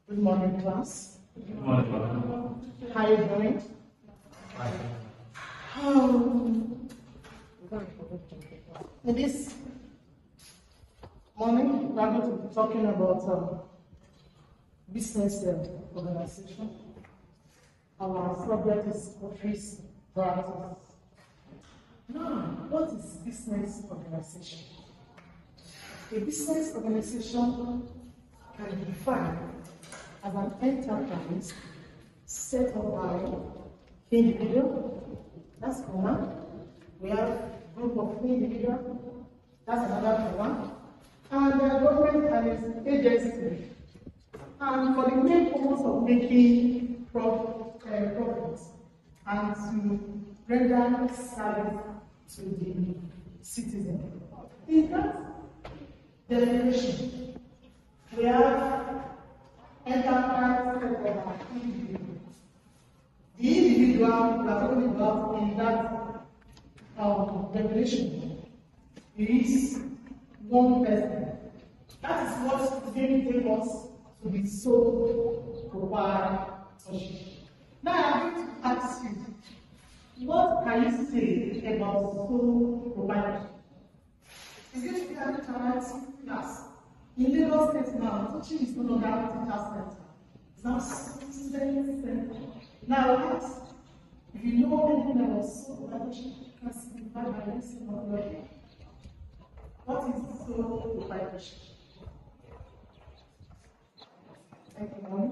Good morning, class. Good morning, Father. How are you doing? In this morning, we are going to be talking about business organization. Our subject is office practice. Now, what is business organization? A business organization can be defined as an enterprise set up by individual. That's one. We have a group of individuals. That's another one. And the government and its agency. And for the main purpose of making profits and to render service to the citizen. In that definition, we have enterprise set up by individuals. The individual we are talking about in that definition is one person. That is what then takes us to the sole proprietorship. Now I'm going to ask you, what can you say about sole proprietorship? Is it an alternative class? In Lagos State now, teaching is no longer a teacher center. It's now student center. Now ask, if you know anything about sole proprietorship, you can simplify by listening of your head. What is sole proprietorship? Thank you, Mom.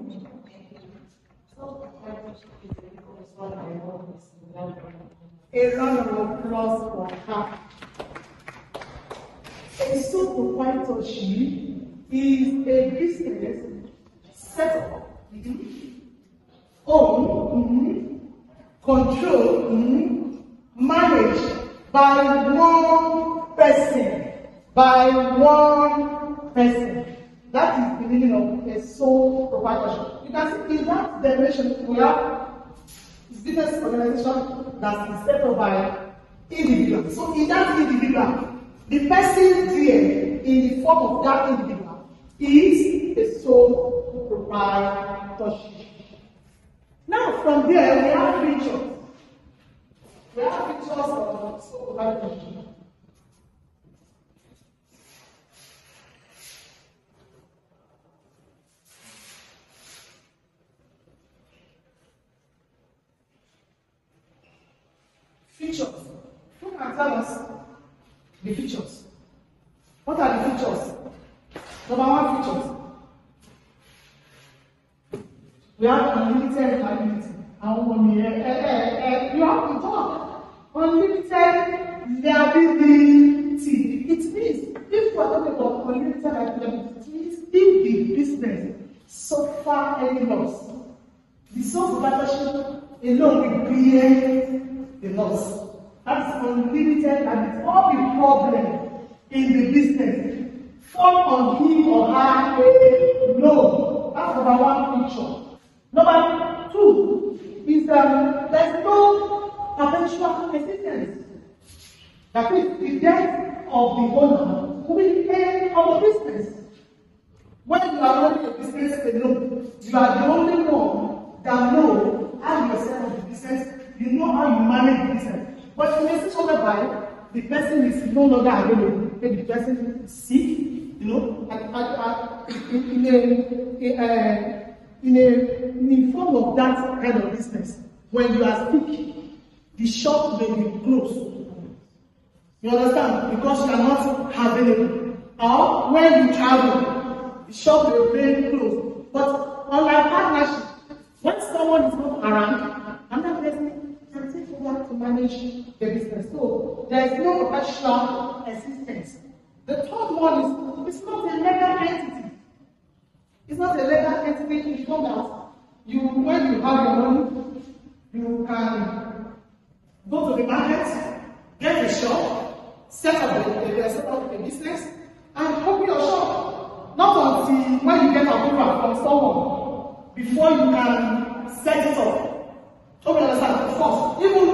Sole proprietorship is what I know is a round of applause for her. A sole proprietorship is a business set up, owned, controlled, managed by one person. That is the meaning of a sole proprietorship. You can see in that definition we have business organization that is set up by individuals. So in that individual, the person there in the form of that individual is a sole proprietorship. Now from there we have features. We have features of sole proprietorship. Features. Who can tell us the features? What are the features? Number one features. We have unlimited liability. You have to talk. Unlimited liability. It means if we are talking about unlimited liability, it means if the business suffer any loss, the sole proprietorship alone will bear the loss. That's unlimited liability. All the problem in the business fall on him or her alone. That's number one feature. Number two is there's no perpetual existence. That is, the death of the owner will end on the business. When you are running a business alone, you are the only one that knows how you set up the business. You know how you manage the business. But in a situation whereby the person is no longer available, maybe the person is sick, in the form of that kind of business, when you are sick, the shop may be closed. You understand? Because you are not available. Or when you travel, the shop will be closed. But unlike partnership, when someone is not around, another person can take over to manage the business. So there is no professional assistance. The third one is it's not a legal entity. It's not a legal entity in the form that when you have your money, you can go to the market, get a shop, set up a business, and open your shop. Not until when you get approval from someone before you can set it up. So we understand, of course, even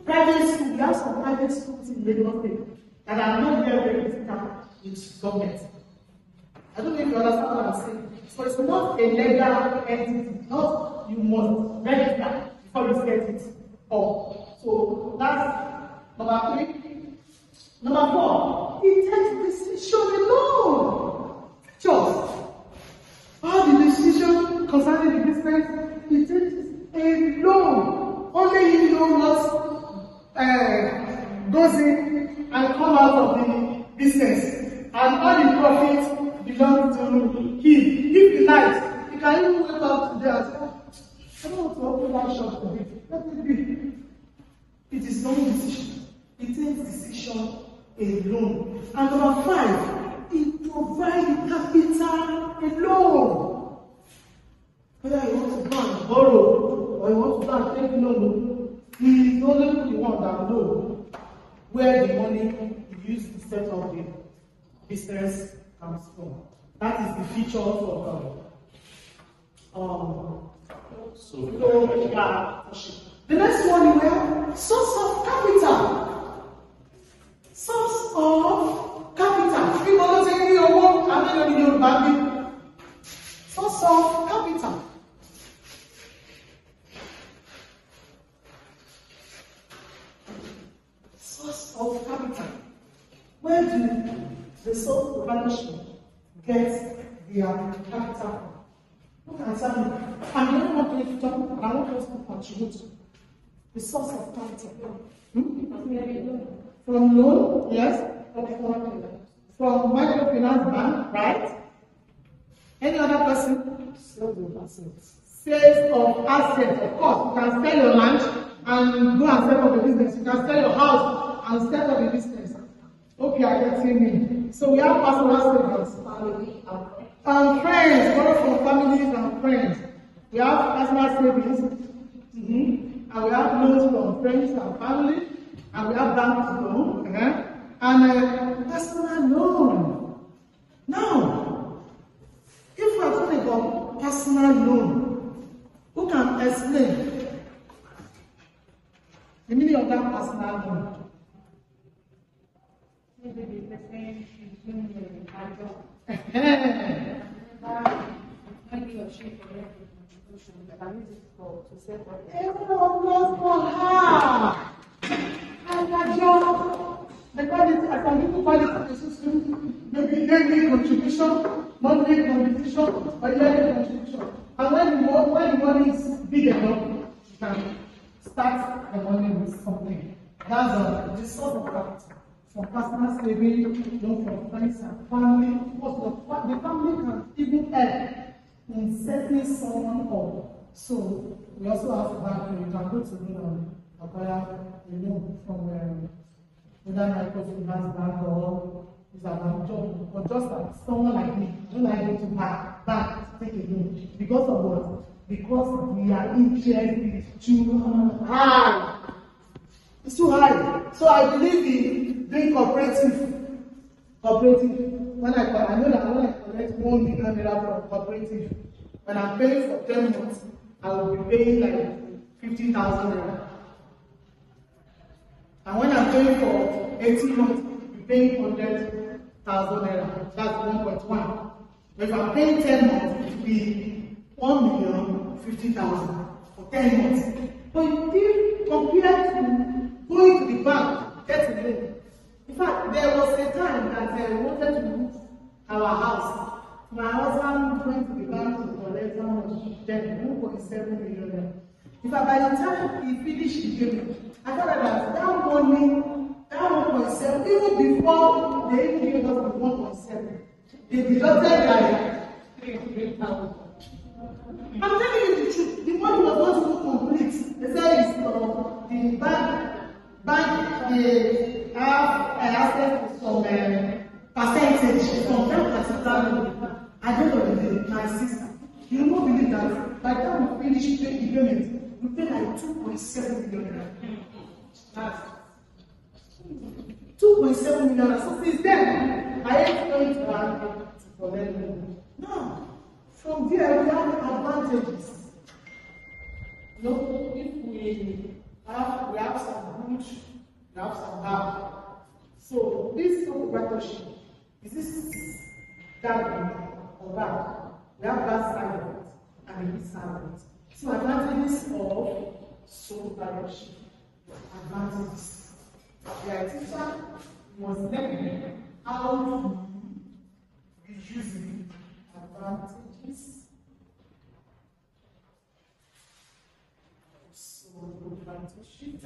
private schools, we have some private schools in Lagos State that are not very critical with government. I don't know if you understand what I'm saying. So it's not a legal entity, not you must register before you set it up. So that's number 3. Number 4, it takes decision alone. Just all the decision concerning the business, it takes alone. Only you know what goes in and come out of the business. And all the profit belongs to him. If he likes, he can even wake up today and say, I don't want to open that shop today. Let it be. It is no decision. It takes decision alone. And number 5, it provides capital alone. Whether you want to go and borrow or you want to go and take loan, he is only the one that knows where the money you use to set up the business comes from. That is the feature of the next one we have source of capital. Source of capital. People don't say any owó, I don't know your baby. Source of capital. Source of capital. Where do the sole proprietorship get their capital from? Look and tell me. I don't want to talk, I want us to contribute. The source of capital. From loan, yes. From microfinance bank, right? Any other person? Sales of assets. Sales of assets. Of course, you can sell your land and go and set up a business. You can sell your house and set up a business. Okay, I get me. So we have personal savings, family, and friends. Borrow from families and friends. We have personal savings, and we have loans from friends and family, and we have bank loan, and personal loan. Now, if we are talking about personal loan, who can explain the meaning of that personal loan? Maybe daily contribution, monthly contribution, or yearly contribution. And when the money is big enough, you can start the money with something. That's the source of capital. From personal saving, loan from friends and family. The family can even help in setting someone up. So we also have bank. You can go to loan and acquire a loan from whether microfinance bank or is a bank job, or just like someone like me, don't like going to bank to take a loan. Because of what? Because their interest is too high. It's too high. So I believe in doing cooperative. When I know that when I collect 1 million naira from cooperative, when I'm paying for 10 months, I will be paying like 50,000 naira. And when I'm paying for 18 months, I'll be paying 100,000 naira. That's 1.1. But if I'm paying 10 months, it will be 1,050,000 for 10 months. But if compared to going to the bank, getting loan. In fact, there was a time that we wanted to move our house. My husband went to the bank to collect how much? Then 1.7 million. In fact, by the time he finished the payment, I thought that money, that 1.7, even before they even gave us the 1.7, they deducted like 300,000. I'm telling you the truth. The money was not even complete. They said it's the bank. They have access to some percentage from that particular loan. At the end of the day, my sister, you won't believe that by the time we finish paying the payment, we pay like 2.7 million. That's 2.7 million. So since then, I ain't going to bank to collect loan. Now, from there we have advantages. You know, if we have some good, we have some bad. So this proprietorship, is this that or that? We have that side of it and this side of it. So advantages of sole proprietorship. Advantages. The teacher was learning how to be using advantages of sole proprietorship.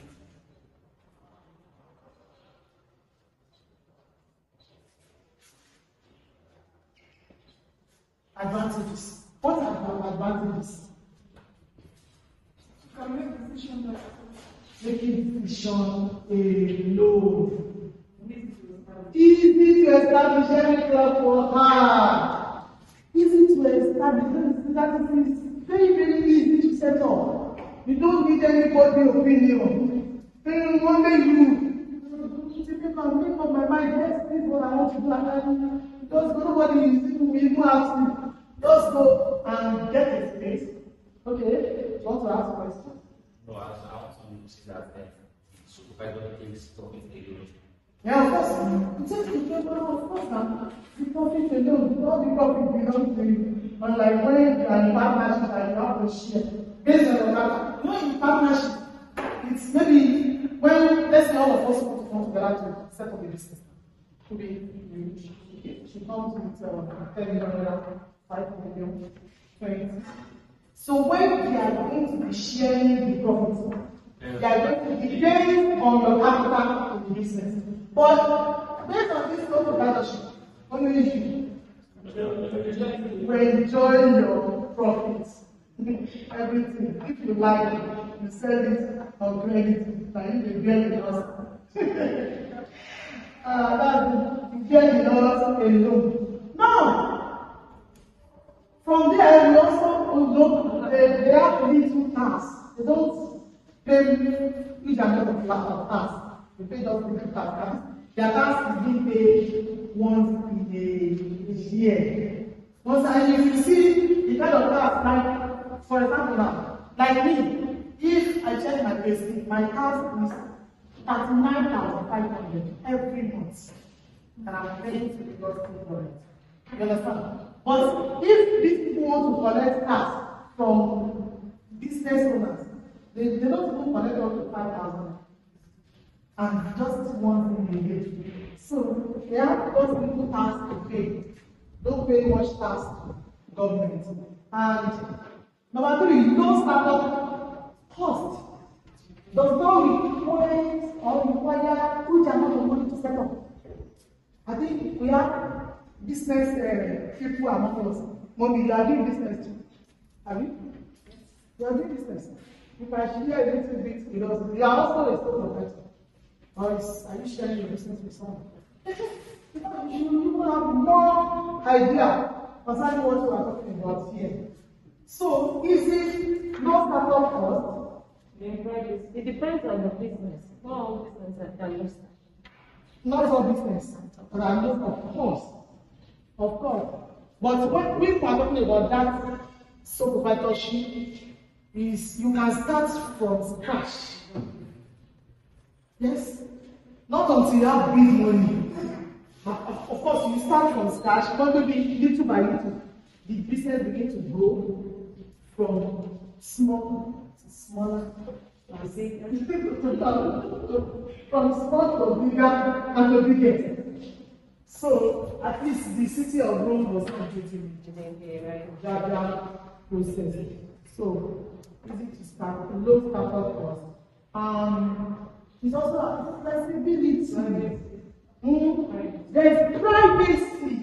Advantages. What are the advantages? You can make decisions making decision alone. Easy to establish any club for her. Easy to establish. That is very, very easy to set up. You don't need anybody's opinion. One day you make up my mind, yes, this is what I want to do, and just go, nobody will even ask you. Just go and get a space. Okay, you want to ask a question? No, I want to see that supervisor takes profit alone. Yeah, of course. It takes the paper, of course, now. The profit alone, all the profit belongs to you. Unlike when you are in partnership and you have to share. Based on your partner. You know, in partnership, it's maybe when, let's say, all of us want to come together to set up a business. Could be, she comes with 10 million, 5 million, 20. So when they are going to be sharing the profits, they are going to be based on your capital in the business. But based on this sole proprietorship, only you will enjoy your profits. Everything. If you like it, you sell it or do anything, and you will get the loss. You get the loss alone. Now, from there, we also look, they have little tasks. They don't pay huge amount of tasks. They pay just little tasks. Their task is being paid once in a year. Once, and if you see the kind of task, like, for example now, like me, if I check my payslip, my task is 39,500 every month. And I'm paying to the government for it. You understand? But if these people want to collect tax from business owners, they don't even collect up to 5,000. And just one thing they get. So they have just little tax to pay. Don't pay much tax to government. And number three, no startup cost. Does not require huge amount of money to set up. I think we have business people among us. Mommy, you are doing business too. Have you? You are doing business. You can share a little bit with us. You are also a sole proprietor. Or are you sharing your business with someone? Because you will have more idea concerning what you are talking about here. So, is it no startup cost? It depends on the business. Not all businesses can use that. Not all business, but I know of course. Of course. But what we are talking about that sole proprietorship is you can start from scratch. Yes? Not until you have big money. Of course, you start from scratch, but maybe little by little, the business begins to grow from small to smaller. From small to bigger and to bigger. So at least the city of Rome was completed right? That process. So easy to start, low startup cost. It's also flexibility. There's privacy.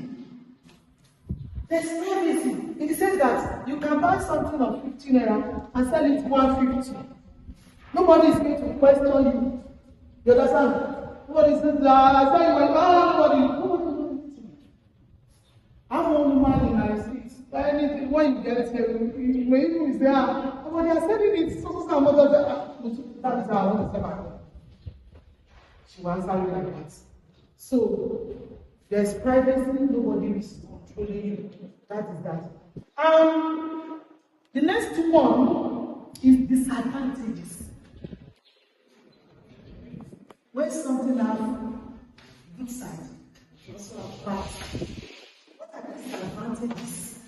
There's privacy in the sense that you can buy something of 15 naira and sell it 150. Nobody is going to question you. You understand? Nobody is going to say, nobody. I'm one woman in my street. Anything, when you get here, you may even say, nobody is selling it. So some other that is how I want to say my own. She will answer you like that. So, there's privacy, nobody is controlling you. That is that. The next one is disadvantages. When something has good side, also have bad. What are the disadvantages?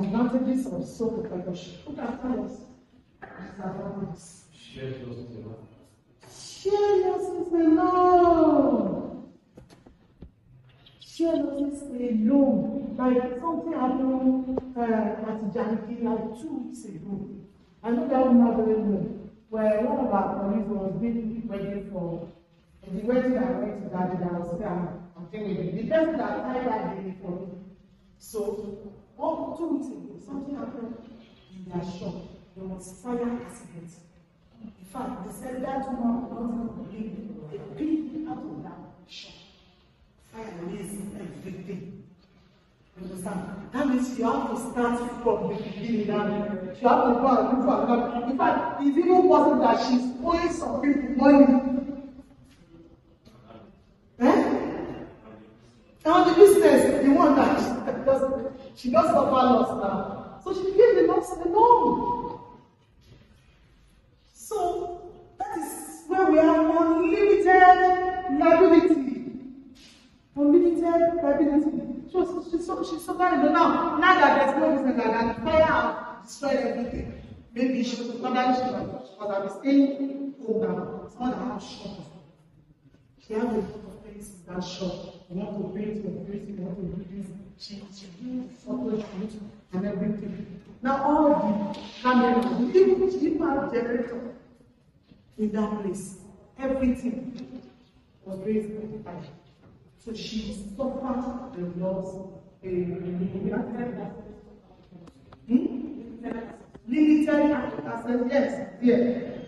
Disadvantages of sole proprietorship. Who can tell us? Disadvantages. Shared losses alone. Share losses alone. Share losses alone. Like something happened at Janiki like 2 weeks ago. I know that woman very well. Where one of our colleagues was being ready for the wedding I went to that day. I was there. I'm telling you, the person that tied that day for me. So 2 weeks ago, something happened in their shop. There was fire accident. In fact, they said that woman was not a pin out of that shop. Fire blazing everything. You understand? That means you have to start from the beginning. You have to go and look for another. In fact, it's even possible that she's owing some people money. Now the business, the one that she does suffer loss now. So she gave the loss alone. So that is where we have unlimited liability. Unlimited liability. She's suffering now. Now that there's no business like that, fire has destroyed everything. Maybe she was staying home now. It's not that shop. She has a lot of things in that shop. You want to paint your face, you want to do this. She do photo shoot and everything. Now all the cameras, even have generator in that place. Everything was raised by the fire. So she suffered the loss. Limited access, yes, yeah.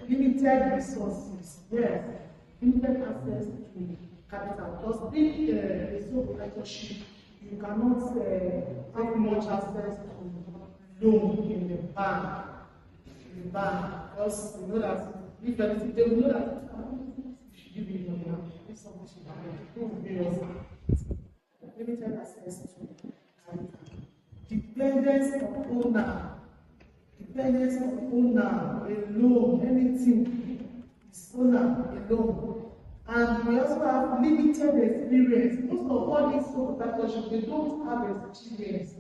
Limited resources, yes. Limited access to capital. Because being a sole proprietorship, you cannot have much access to loan in the bank. Because you know that if anything, they will know that you should give me money now. If something should happen, limited access to capital. Dependence on owner. Dependence on owner, alone, anything is owner alone. And we also have limited experience. Most of all these sole proprietorships, they don't have experience.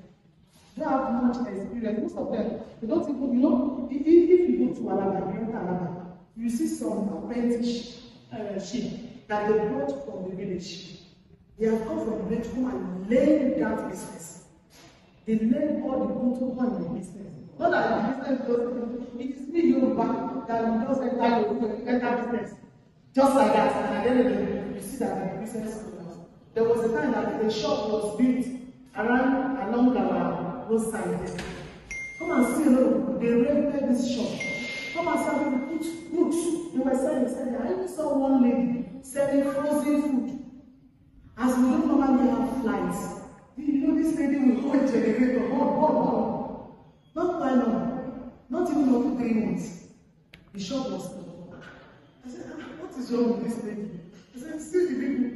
They don't have much experience. Most of them, they don't even, you know, if you go to Alaba, you enter Alaba, you see some apprentice sheep that they brought from the village. They have come from the village to come and learn that business. They learn all the protocol in the business. Not that the business goes, it is me, Yoruba, that will just enter business. Just like that, and at the end of the day, you see that the business goes. There was a time that the shop was built along our roadside. Come and see, they rented this shop. Come and see how they put books. They were selling. I even saw one lady selling frozen food. As we don't normally have flights, you know this lady will go and generator, not quite long, not even over 3 months. The shop was full. I said, what is wrong with this lady? I said, see the people.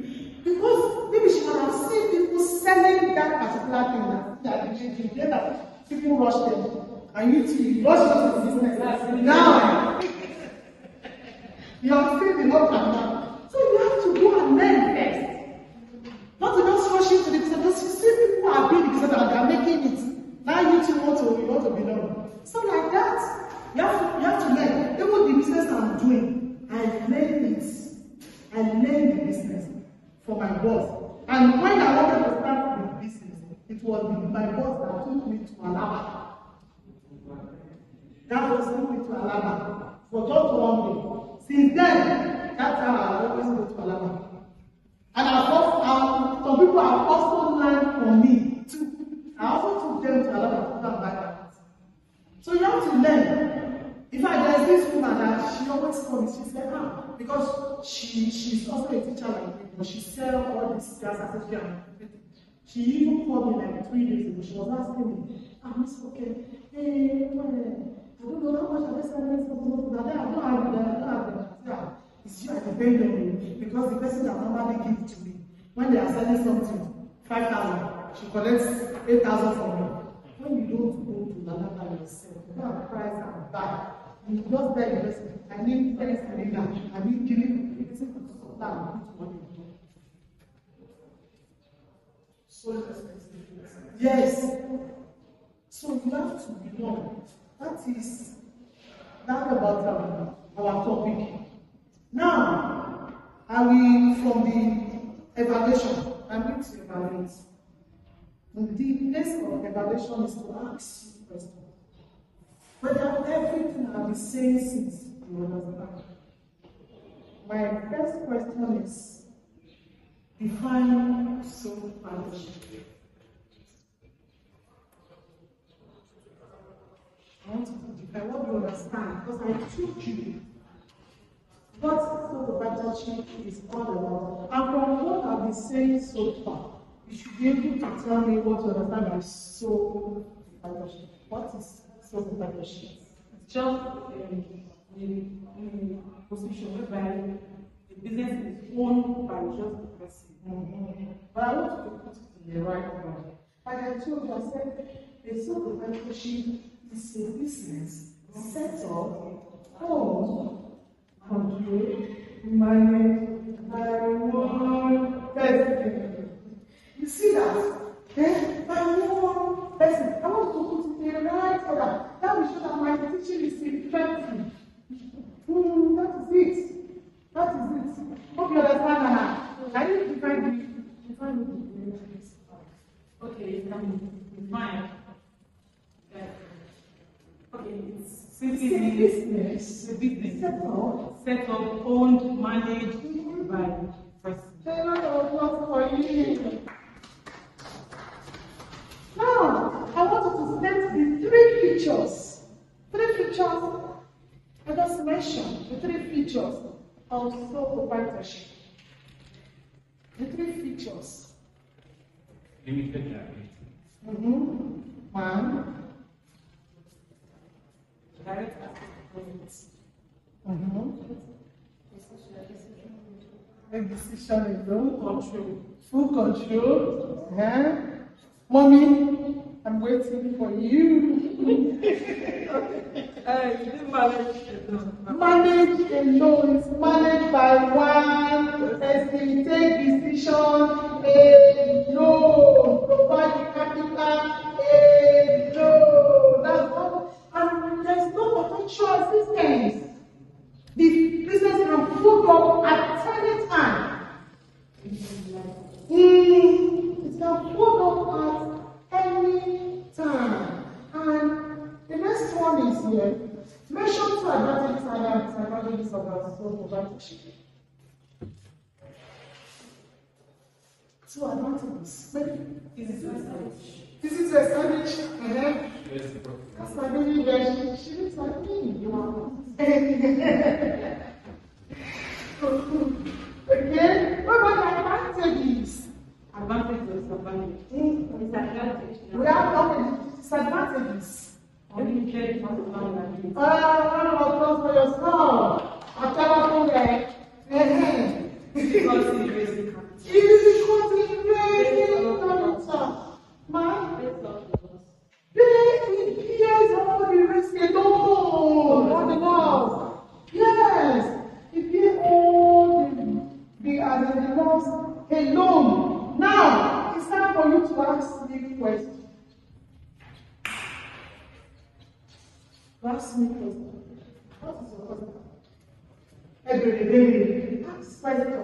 Because maybe she might have seen people selling that particular thing that people rush them. And you too, rush into the business. Now, you have seen the love and now. So you have to go and learn first. Not to just rush into the business, because you see people are doing the business and they are making it. Now you too want to belong. So like that, you have to learn. Even the business I'm doing, I learned it. I learned the business for my boss. And when I wanted to start the business, it was my boss that took me to Alaba. That was took me to Alaba for just 1 day. Since then, that's how I always go to Alaba. And some people have also learned from me too. I also took them to Alaba to go and buy that. So you have to learn. In fact, there's this woman that she always calls me. She said, because she's also a teacher like me, but she sells all this gas accessory and everything. She even called me like 3 days ago. She was asking me, Miss okay, hey, I don't know how much are they selling this for. I don't have them. It's you I depend on you, because the person that normally gives to me, when they are selling something, 5,000, she collects 8,000 from me. When you don't go to Lalata yourself, you don't price and buy. You just tell the person, I need friends to read that. I need giving the person to supply and put what you do. So expensive. Yes. So you have to belong. That is that about our topic. Now, I will from the evaluation. I'm going to evaluate. The place of evaluation is to ask you questions. Whether everything I've been saying since you understand. My first question is define self-partnership. I want to define what you understand because I told you what self-partnership is all about. And from what I've been saying so far, you should be able to tell me what you understand by self-partnership. What is self-partnership? It's just a position whereby the business is owned by just the person. But I want to put it in the right way. Like I told you, I said, a self-partnership is a business set up, owned, controlled, managed by one person. You see that? By one person. I want to put it in the right order. That will show that my teaching is effective. That is it. That is it. Hope you understand now. I didn't define the Okay, you can define. Okay, it's simply business. the business Set up, owned, managed by the person. For you. Now, I want you to state the three features. I just mentioned the three features of sole proprietorship. The three features. Limited liability. One. Direct access to profits. A decision alone. Full control. Full control. Mommy, I'm waiting for you. You didn't manage it. Manage alone. It's managed by one person. Take decision alone. Provide the capital alone. That's all. And there's no potential assistance. The business can fold up at any time. It can fold up at any time. And the next one is here. Mention two advantages and disadvantages of our sole proprietorship. Two advantages. Easy to establish. That's my baby girl. She looks like me. Okay? What about the advantages? Advantages, disadvantages. We have disadvantages. Unlimited personal liability. Round of applause for yourself. After that, Because it is it is capital. Man, yes, all the risk alone. On the loss. Yes, if you all the loss alone. Now, it's time for you to ask me questions. Ask me question. What is your question? Every day. Ask question.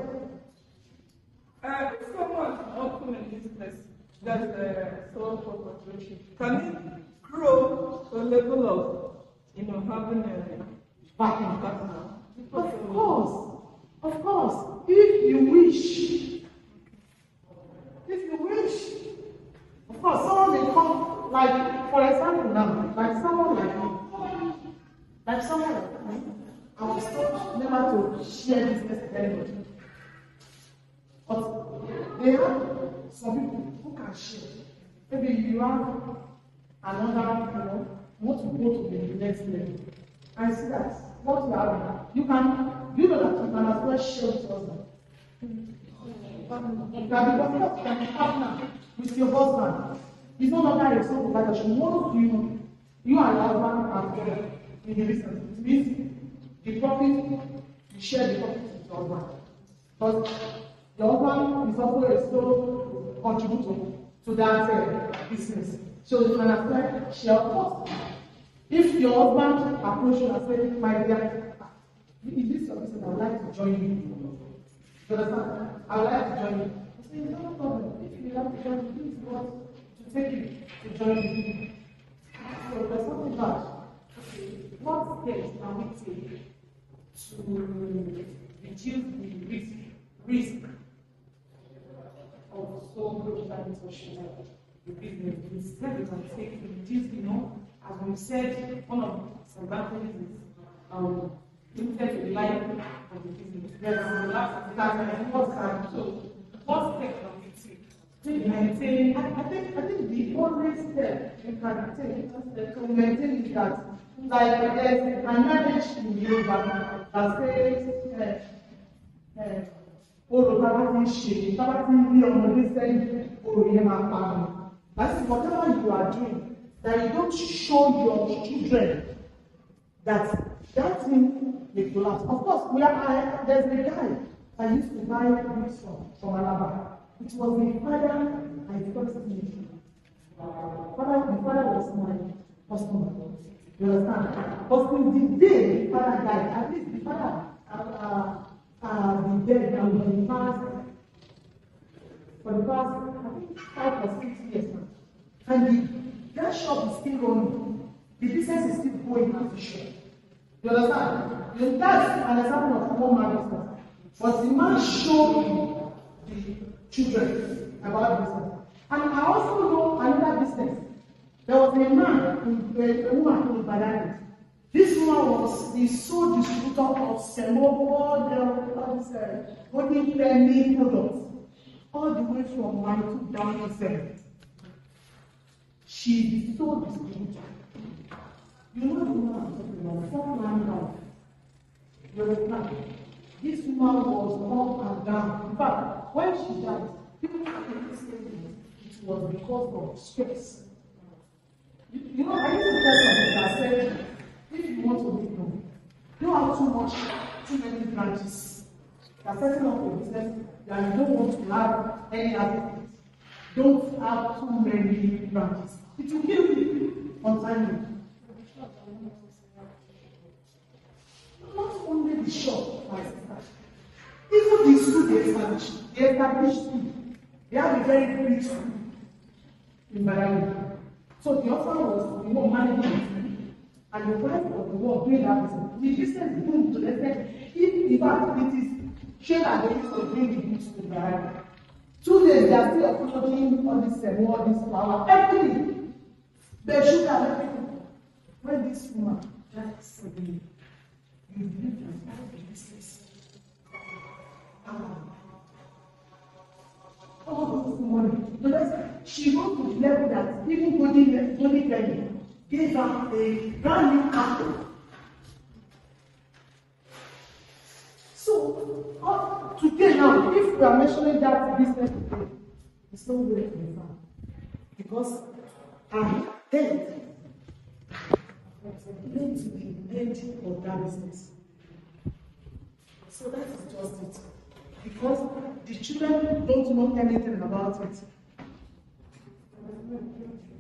Someone open a business that's sole proprietorship. Can it grow to a level of, having a backing partner? Of course. If you wish. Of course, someone may come, like, for example now, like someone like me. I will stop never to share business with anybody. But they have some people who can share. Maybe you have another, you want to go to the next level. And see that what you have, you know that you can as well share with husband. You can be partner with your husband. It's no longer a sole proprietorship. Once you and your husband are together in the business, it means the profit, you share the profit with your husband. Because your husband is also a sole contributor to that business. So you can apply share cost. If your husband approach you and say, my dear, is this your business? I would like to join you. You understand? I would like to join you. I say, no problem. If you like to join me, please want to take you to join you. So there's something bad. What steps can we take to reduce the risk of so much that is social business? The steps we can take to reduce, as we said, one of the advantages is limited to the life of the business. There's a lot of that. So what steps can we take to maintain? I think the only step you can take to maintain is that, like there's an adage in Yoruba that says, Olùkọ́ ṣe tábà tí ń rí ọmọdé sẹ́yìn òòyè máa pa mi. That is whatever you are doing, that you don't show your children that thing will collapse. Of course, there's a guy I used to buy books from Alaba. It was the father I discussed with. The father was my customer. You understand? But in the day the father died, at least the father the dead and for the past I think 5 or 6 years now. And that shop is still running. The business is still going as the shop. You understand? That's an example of one man business. But the man showed the children about business. And I also know another business. There was a man, a woman in Badani. This woman was the sole distributor of all these golden penny products, all the way from Manitou down to 7. She is so distributor. You know the woman I'm talking about, 4 You understand? This woman was up and down. In fact, when she died, people actually said it was because of stress. You know, I used to tell something that said, if you want to make money, don't have too many branches. You are setting up a business that you don't want to have any other things. Don't have too many branches. It will kill you on time. Not only the shop, my sister. Even the school they established school. They have a very big school in Miami. So the husband was the one managing it, and the wife was the one doing that business. The business boomed to the extent, in fact, it is shame that they used to bring the books to Miami. 2 days, they are still uploading all this flour, everything. They sugar, everything. When this woman died suddenly, you believe that the business. All this money. Because she got to the level that even Golden Penny gave her a brand new car. So, today now, if we are mentioning that business today, it's not very confirmed. Because I'm dead. I'm going to be head of that business. So that is just it. Because the children don't know anything about it.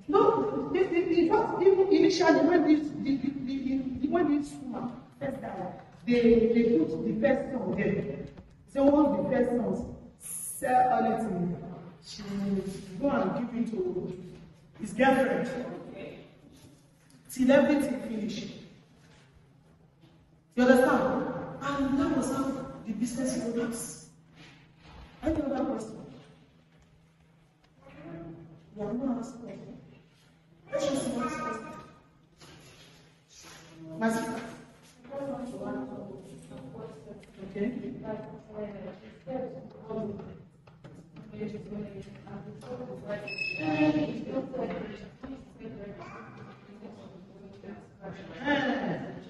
No, in fact, even initially when this woman first died, they put the first son there. So once the first son sell anything, she will go and give it to his girlfriend till everything finished. You understand? And that was how the business collapsed. Any other question? You have no asked question. Let's just see what's question. My sister. Okay.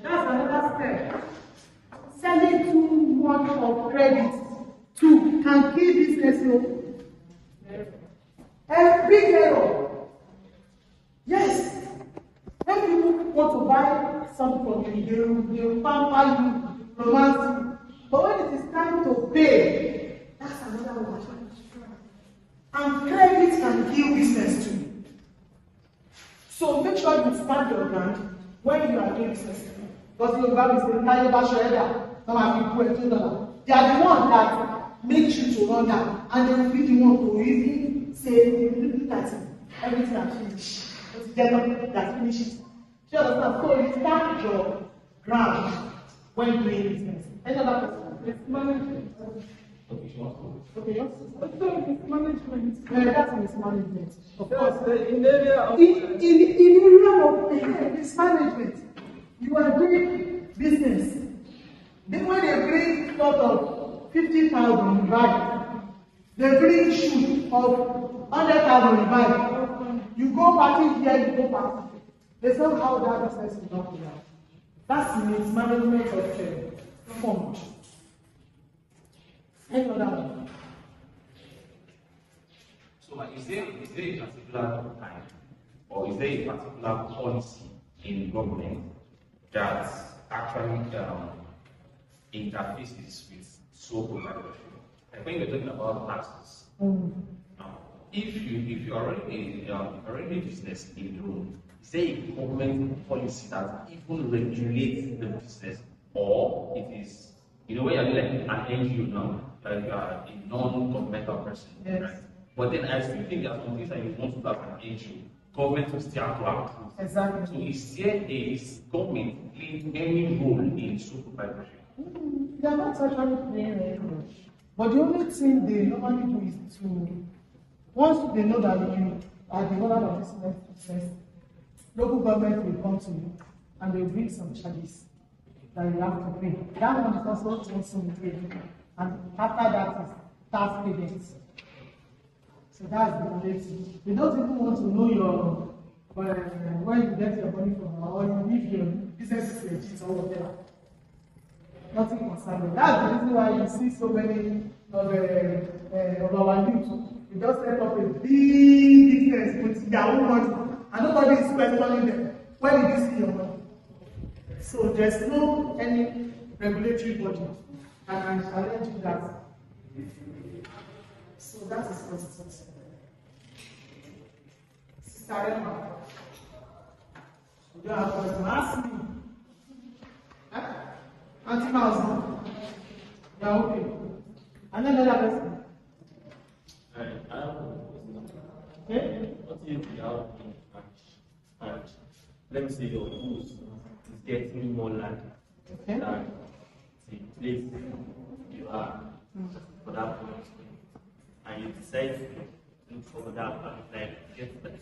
That's another step. Selling too much of credit to can kill business. A big error. Yes. When people want to buy something from you, they will pamper you, romance you. But when it is time to pay, that's another one. And credit can kill business too. So make sure you stand your ground when you are doing business. Because you are saying, they are the one that make you to run down, and they will be the one to even say, look at it, everything has finished. But they're not that finishes. So you stand your ground when doing business. Any other person? It's management. Okay, yours? It's management. That's mismanagement. Of course. In the area of In area of mismanagement, you are doing business. Then when they bring lot of 50,000 in bag, they bring shoe of 100,000 in bag. You go party here, you go party. There's not how that business will not be out. That's mismanagement of fund. Any other one? So, is there a particular time or is there a particular policy in government that actually interfaces with sole proprietorship? Like when you're talking about taxes, now, if you already a business in Rome, is there a government policy that even regulates the business, or it is, when you're like an NGO now, like a non-governmental person, yes. Right? But then I still think there are some things that you want to have an NGO, government will still have to approve. Exactly. So is there government playing any role in sole proprietorship? They are not actually playing any role. But the only thing they normally do is to, once they know that you are the owner of this business, local government will come to you and they will bring some charges that you have to pay. That one is also paid. And after that is tax payments. So that's the only thing. They don't even want to know your where you get your money from, or you leave your business is legit or whatever. Nothing concerning. That's the reason why you see so many of our youth. We just set up a big business with their own money, and nobody is questioning them. Where did you see your money? So there's no any regulatory body that can challenge you that. So that is what it is. Sister Emma, you have to ask me. Auntie Mouse, you are okay. And then another person. Okay? What if you have and let me say your house is getting more land Okay. than the place you are for that point, and you decide to look for that part, like get that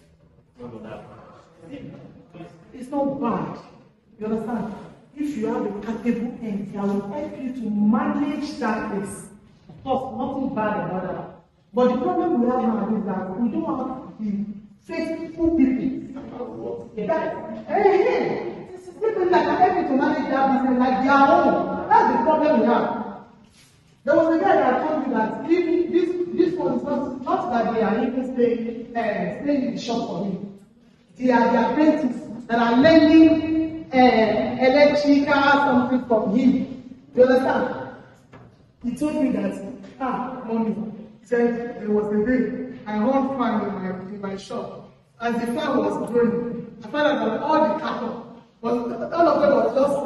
one of that part. It's not bad. You understand? If you have a capable end that will help you to manage that place, of course, nothing bad about that. But the problem we have now is that we don't want the faithful people. It's people that are able to manage that business like their own. That's the problem we have. There was a guy that told me that even this one is not that they are even staying in the shop for me. They are the apprentices that are learning electrical something from him. Do you understand? He told me that, mommy, he said there was a day I ran fan in my shop. As the fan was growing, I found out that all the carton all of them was just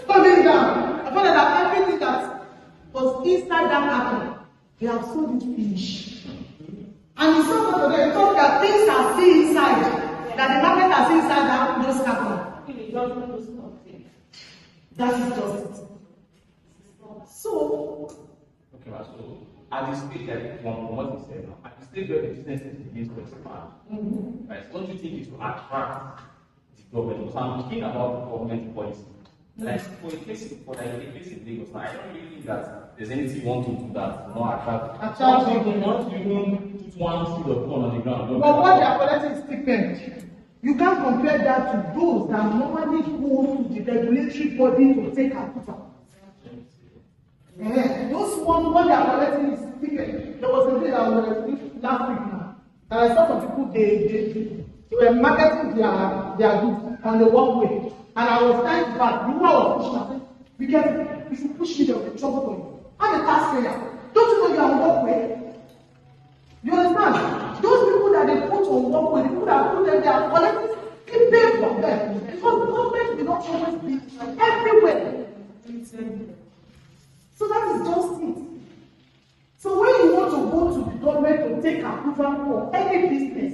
falling down. I found out that everything that was inside that carton, they have sold it finished. And he saw one of them, he thought that things are still inside, that the market are still inside those cartons. That is just it. So, Okay, so at the stage that from what you said now, at the stage where the business is beginning to expand, right? Don't you think it will attract the government? So I'm thinking about the government policy. Like for a place in Lagos, I don't really think that there's anything you want to do that will not attract. Not even put one seed of corn on the ground. but what they are collecting is stipend. You can't compare that to those that normally go to the regulatory body to take approval. Those ones, what they are collecting is stipend. There was a day that was last week now, and I saw some people they were marketing their goods on the walkway, and I was trying to back. You know, I was pushing. I said, "Be careful! If you push me, there will be trouble for you." I'm a taxpayer. Don't you know you are on walkway? You understand? Those people that they put on walkway, the people that put them, they are collecting pay for them because the government will not always be everywhere. So that is just it. So when you want to go to the government to take approval for any business,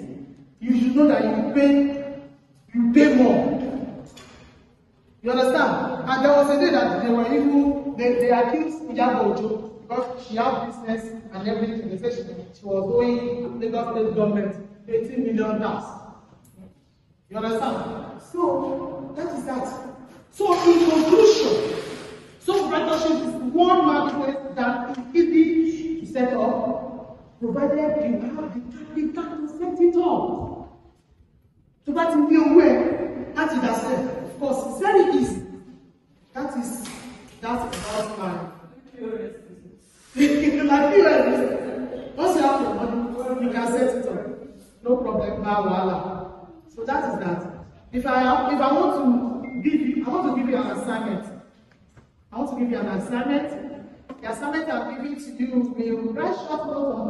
you should know that you pay more. You understand? And there was a day that they accused Iyabo Ojo because she had business and everything. They said she was owing Lagos State government $18 million. You understand? So that is that. So in conclusion, sole proprietorship is one marketplace that is easy to set up, provided you have the capital to set it up. So that is the way that is said. Of course, it's very easy. That's about my. Like POS, once you have your money, you can set it up. No problem. So that is that. If I want to give you an assignment. The assignment I'm giving to you will write short notes on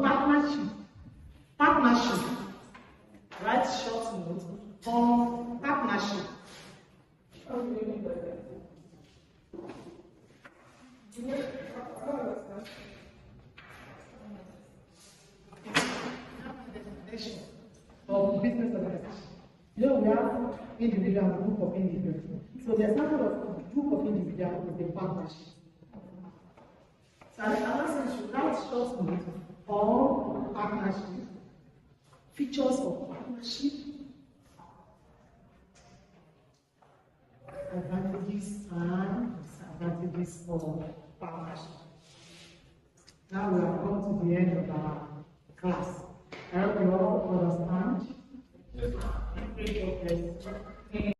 partnership. Write short notes on partnership. Of business organization. You know, we have individual and group of individuals. So the example of group of individuals is a partnership. So the analysis should write short notes on partnership, features of partnership, advantages and disadvantages of partnership. Now we have come to the end of our class.